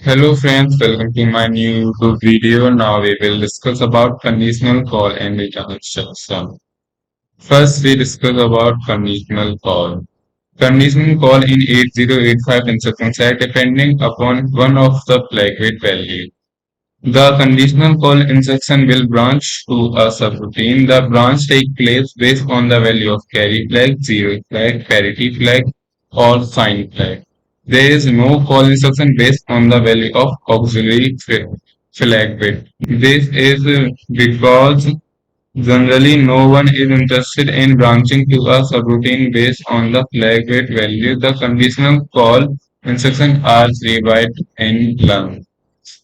Hello friends, welcome to my new YouTube video. Now we will discuss about conditional call and return instruction. First we discuss about conditional call. Conditional call in 8085 instruction set depending upon one of the flag with value. The conditional call instruction will branch to a subroutine. The branch takes place based on the value of carry flag, zero flag, parity flag, or sign flag. There is no call instruction based on the value of auxiliary flag bit. This is because generally no one is interested in branching to a subroutine based on the flag bit value. The conditional call instructions are three byte in length.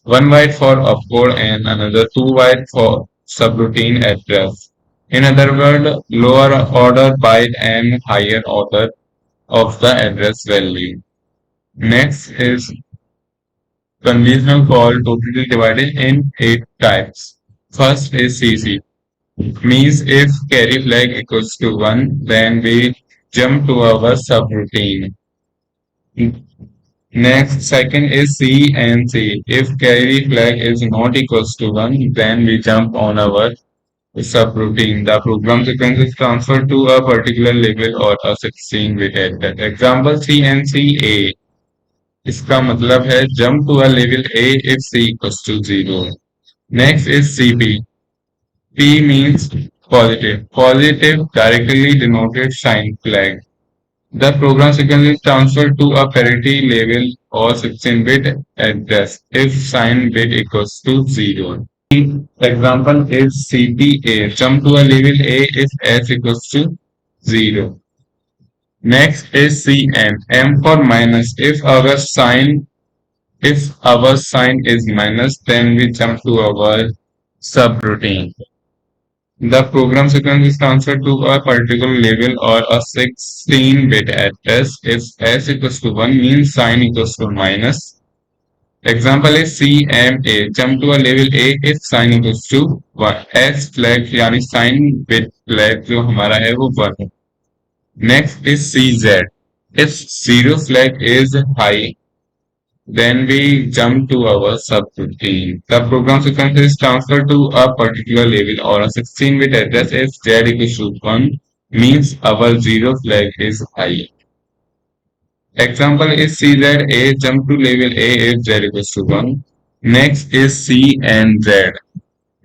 One byte for opcode and another two byte for subroutine address. In other words, lower order byte and higher order of the address value. Next is conditional call totally divided in 8 types. First is CC, means if carry flag equals to 1, then we jump to our subroutine. Next, second is C and C. If carry flag is not equals to 1, then we jump on our subroutine. The program sequence is transferred to a particular label or a 16-bit address. Example C and C A. इसका मतलब है jump to a label A if C equals to 0. Next is CP. P means positive. Positive directly denoted sign flag. The program sequence is transferred to a parity label or 16-bit address if sign bit equals to 0. Example is CPA. Jump to a label A if S equals to 0. Next is CM. M for minus. If our sign is minus, then we jump to our subroutine. The program sequence is transferred to a particular label or a 16-bit address if S equals to 1 means sign equals to minus. Example is CMA. Jump to a label A if sign equals to 1. S flag यानी sign bit flag जो हमारा है वो 1 है. Next is CZ. If zero flag is high, then we jump to our subroutine. The program sequence is transferred to a particular label or a 16-bit address if Z equals to 1 means our zero flag is high. Example is CZA, jump to label A if Z equals to 1. Next is C and Z.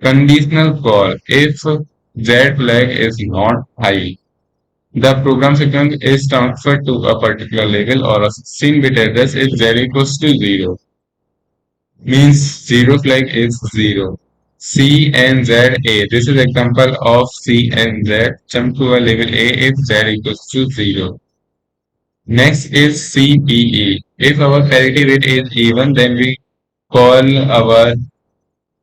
Conditional call if Z flag is not high. The program sequence is transferred to a particular label or a 16-bit address if Z equals to 0. Means zero flag is 0. C and Z A. This is example of C and Z. Jump to a label A if Z equals to 0. Next is CPE. If our parity bit is even, then we call our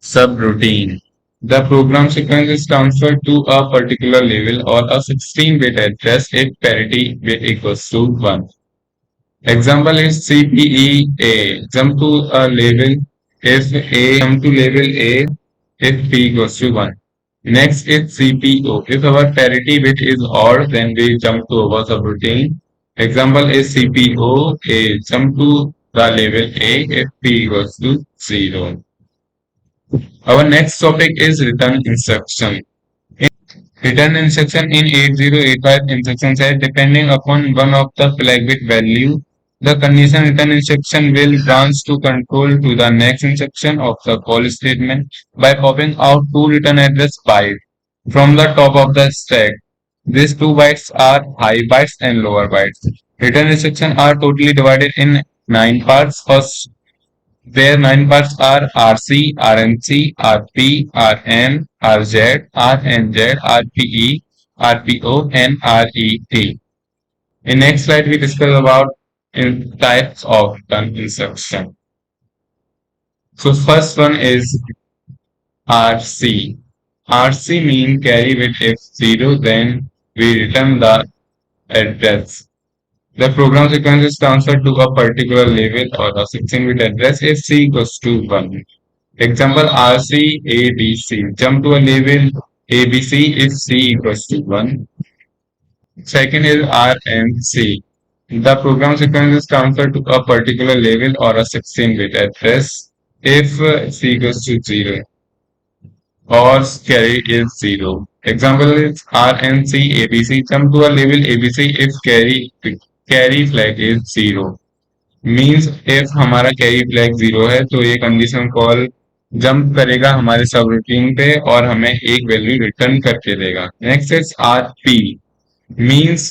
subroutine. The program sequence is transferred to a particular label or a 16-bit address if parity bit equals to 1. Example is CPEA. Jump to a label A if P equals to 1. Next is CPO. If our parity bit is odd, then we jump to our subroutine. Example is CPO A. Jump to the label A if P equals to 0. Our next topic is return instruction. Return instruction in 8085 instruction set depending upon one of the flag bit value. The condition return instruction will branch to control to the next instruction of the call statement by popping out two return address bytes from the top of the stack. These two bytes are high bytes and lower bytes. Return instructions are totally divided in 9 parts. First, their 9 parts are RC, RNC, RP, RN, RZ, RNZ, RPE, RPO, and RET. In next slide, we discuss about types of return instruction. So first one is RC. RC mean carry with if 0, then we return the address. The program sequence is transferred to a particular label or a 16-bit address if C equals to 1. Example RC ABC. Jump to a label ABC if C equals to 1. Second is RNC. The program sequence is transferred to a particular level or a 16-bit address if C equals to 0 or carry is 0. Example is RNC ABC. Jump to a level ABC if carry flag is 0. Means if हमारा carry flag 0 है तो ये condition call jump करेगा हमारे सब routine पे और हमें एक वैल्यू रिटर्न करके देगा. Next is R P means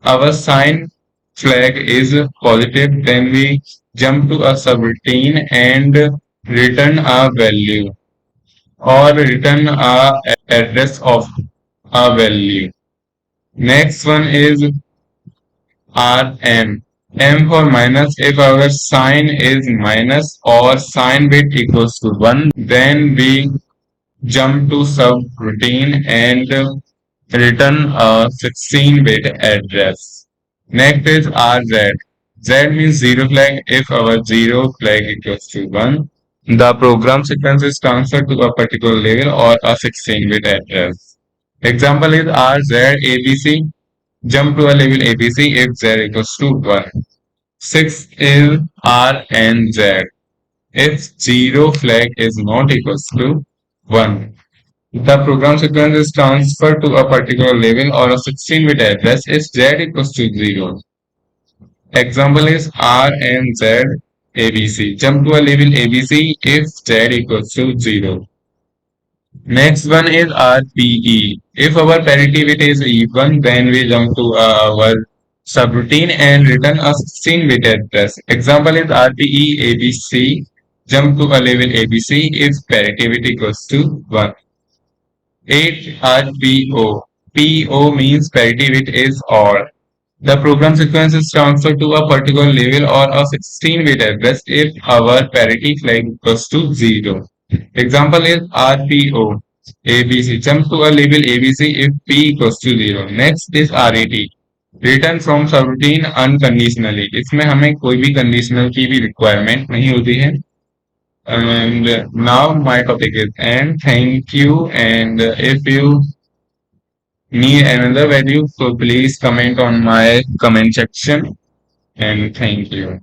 our sign flag is positive, then we jump to a subroutine and return a value or return a address of a value. Next one is Rm. M for minus. If our sign is minus or sign bit equals to 1, then we jump to subroutine and return a 16-bit address. Next is RZ. Z means zero flag if our zero flag equals to 1. The program sequence is transferred to a particular level or a 16-bit address. Example is RZ jump to a level ABC if Z equals to 1. 6 is R and Z if zero flag is not equals to 1. The program sequence is transferred to a particular level or a 16-bit address if Z equals to 0. Example is R and Z ABC. Jump to a level ABC if Z equals to 0. Next one is RPE. If our parity bit is even, then we jump to our subroutine and return a 16-bit address. Example is RPE ABC. Jump to a level ABC if parity bit equals to 1. 8 RPO. PO means parity bit is odd. The program sequence is transferred to a particular level or a 16-bit address if our parity flag equals to 0. Example is RPO. ABC. Jump to a level ABC if P equals to 0. Next is RAT. Return from subroutine unconditionally. इसमें हमें कोई भी conditional की भी requirement नहीं होती है. And now my topic is end. Thank you. And if you need another value, so please comment on my comment section. And thank you.